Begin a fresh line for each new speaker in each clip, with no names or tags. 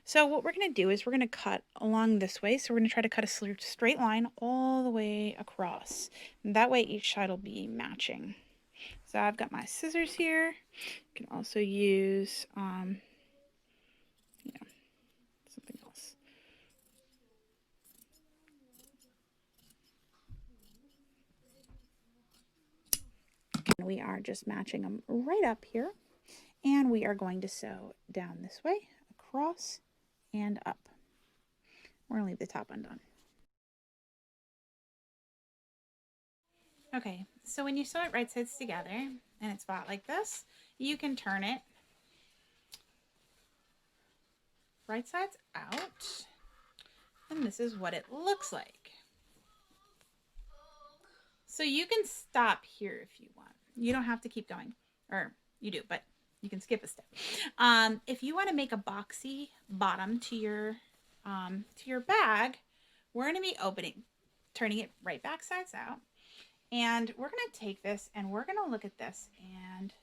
So what we're going to do is we're going to cut along this way. So we're going to try to cut a straight line all the way across. And that way each side will be matching. So I've got my scissors here. You can also use, something else. And we are just matching them right up here. And we are going to sew down this way, across and up. We're going to leave the top undone. Okay, so when you sew it right sides together and it's flat like this, you can turn it right sides out, and this is what it looks like. So you can stop here if you want. You don't have to keep going, or you do, but you can skip a step. If you want to make a boxy bottom to your bag, we're going to be turning it right back sides out. And we're going to take this and we're going to look at this and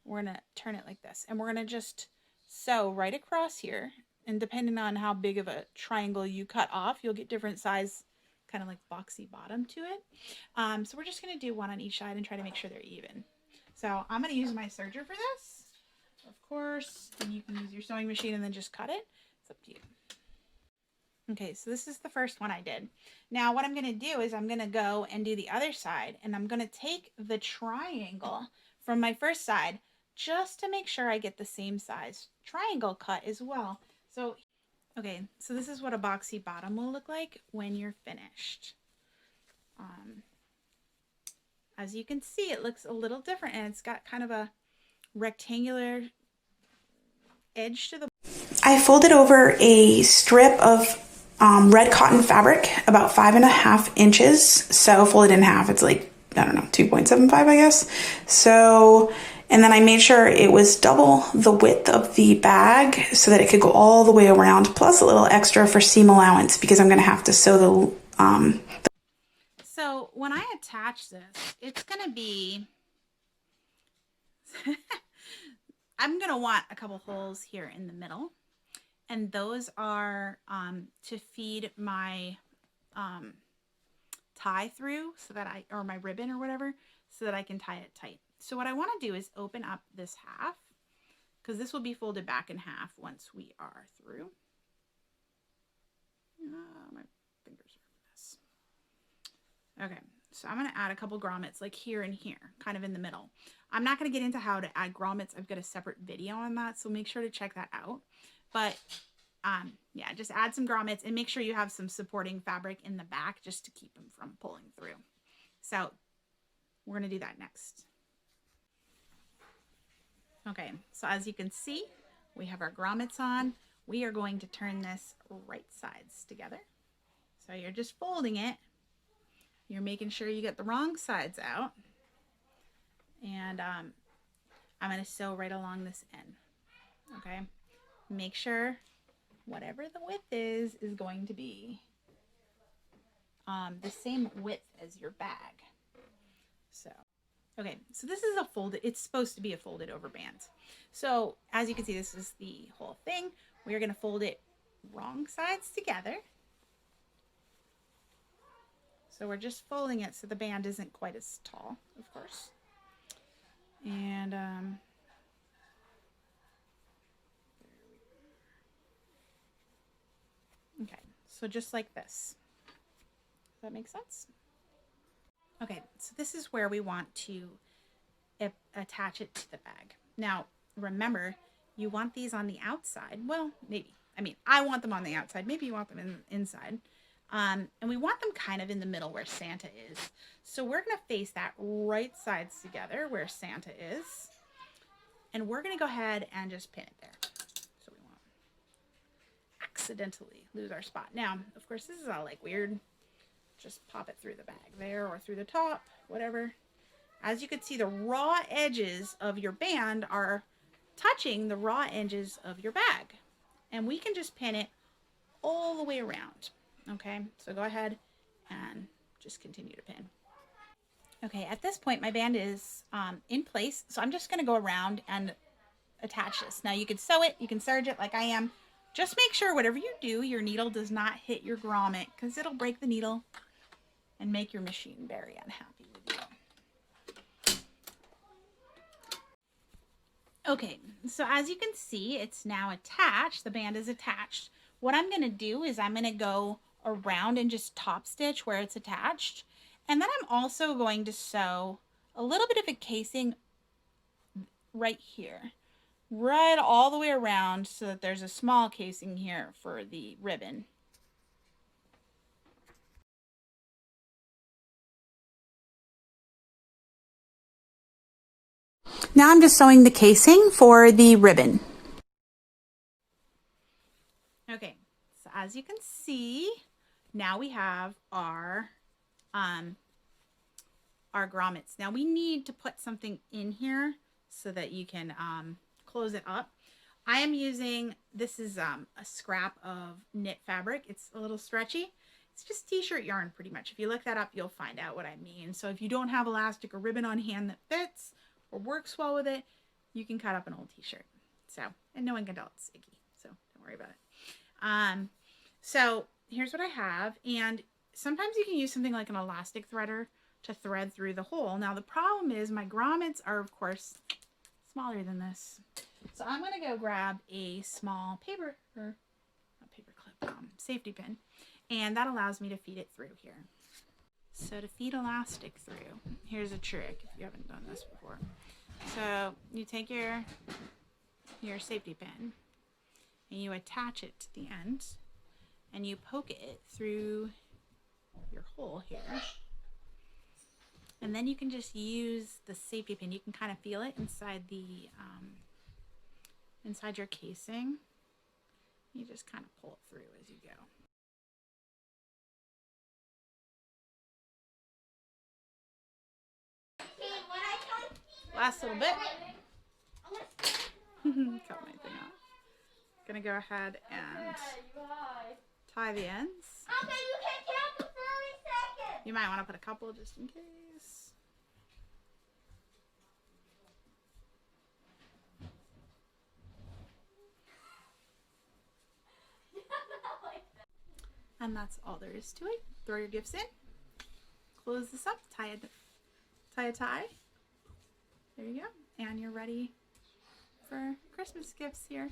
we're going to turn it like this. And we're going to just sew right across here. And depending on how big of a triangle you cut off, you'll get different size, kind of like boxy bottom to it. So we're just going to do one on each side and try to make sure they're even. So I'm going to use my serger for this, of course. And you can use your sewing machine and then just cut it. It's up to you. Okay, so this is the first one I did. Now what I'm going to do is I'm going to go and do the other side, and I'm going to take the triangle from my first side just to make sure I get the same size triangle cut as well. So, okay, so this is what a boxy bottom will look like when you're finished. As you can see, it looks a little different, and it's got kind of a rectangular edge to the... I folded over a strip of red cotton fabric, about 5.5 inches. So folded in half, it's like, I don't know, 2.75, I guess. So, and then I made sure it was double the width of the bag so that it could go all the way around, plus a little extra for seam allowance because I'm going to have to sew the So when I attach this, it's going to be, I'm going to want a couple holes here in the middle. And those are to feed my tie through so that or my ribbon or whatever, so that I can tie it tight. So what I want to do is open up this half, because this will be folded back in half once we are through. My fingers are this. Okay, so I'm going to add a couple grommets like here and here, kind of in the middle. I'm not going to get into how to add grommets. I've got a separate video on that, so make sure to check that out. But yeah, just add some grommets and make sure you have some supporting fabric in the back just to keep them from pulling through. So we're going to do that next. Okay, so as you can see, we have our grommets on. We are going to turn this right sides together. So you're just folding it. You're making sure you get the wrong sides out. And I'm going to sew right along this end. Okay, make sure whatever the width is going to be the same width as your bag. So, okay, so this is a folded, it's supposed to be a folded over band. So as you can see, this is the whole thing. We are going to fold it wrong sides together. So we're just folding it so the band isn't quite as tall, of course. And okay, so just like this. Does that make sense? Okay, so this is where we want to attach it to the bag. Now, remember, you want these on the outside. Well, maybe. I mean, I want them on the outside. Maybe you want them inside. And we want them kind of in the middle where Santa is. So we're going to face that right sides together where Santa is. And we're going to go ahead and just pin it there. So we won't accidentally lose our spot. Now, of course, this is all like weird. Just pop it through the bag there or through the top, whatever. As you can see, the raw edges of your band are touching the raw edges of your bag. And we can just pin it all the way around. Okay, so go ahead and just continue to pin. Okay, at this point, my band is in place. So I'm just going to go around and attach this. Now you can sew it, you can serge it like I am, Just make sure whatever you do, your needle does not hit your grommet, because it'll break the needle and make your machine very unhappy with you. Okay, so as you can see, it's now attached. The band is attached. What I'm going to do is I'm going to go around and just top stitch where it's attached. And then I'm also going to sew a little bit of a casing right here, right all the way around, so that there's a small casing here for the ribbon. Now I'm just sewing the casing for the ribbon. Okay, so as you can see, now we have our grommets. Now we need to put something in here so that you can close it up. I am using, this is a scrap of knit fabric. It's a little stretchy. It's just t-shirt yarn pretty much. If you look that up, you'll find out what I mean. So if you don't have elastic or ribbon on hand that fits or works well with it, you can cut up an old t-shirt. So, and no one can tell it's icky, so don't worry about it. So here's what I have, and sometimes you can use something like an elastic threader to thread through the hole. Now the problem is my grommets are of course smaller than this. So I'm going to go grab a small paper, or not paper clip, safety pin, and that allows me to feed it through here. So to feed elastic through, here's a trick if you haven't done this before. So you take your safety pin and you attach it to the end and you poke it through your hole here. And then you can just use the safety pin. You can kind of feel it inside the inside your casing. You just kind of pull it through as you go. Last little bit. Cut my thing off. Gonna go ahead and tie the ends.
Okay, you can count for 30 seconds.
You might want to put a couple just in case. And that's all there is to it. Throw your gifts in. Close this up. Tie a tie. There you go. And you're ready for Christmas gifts here.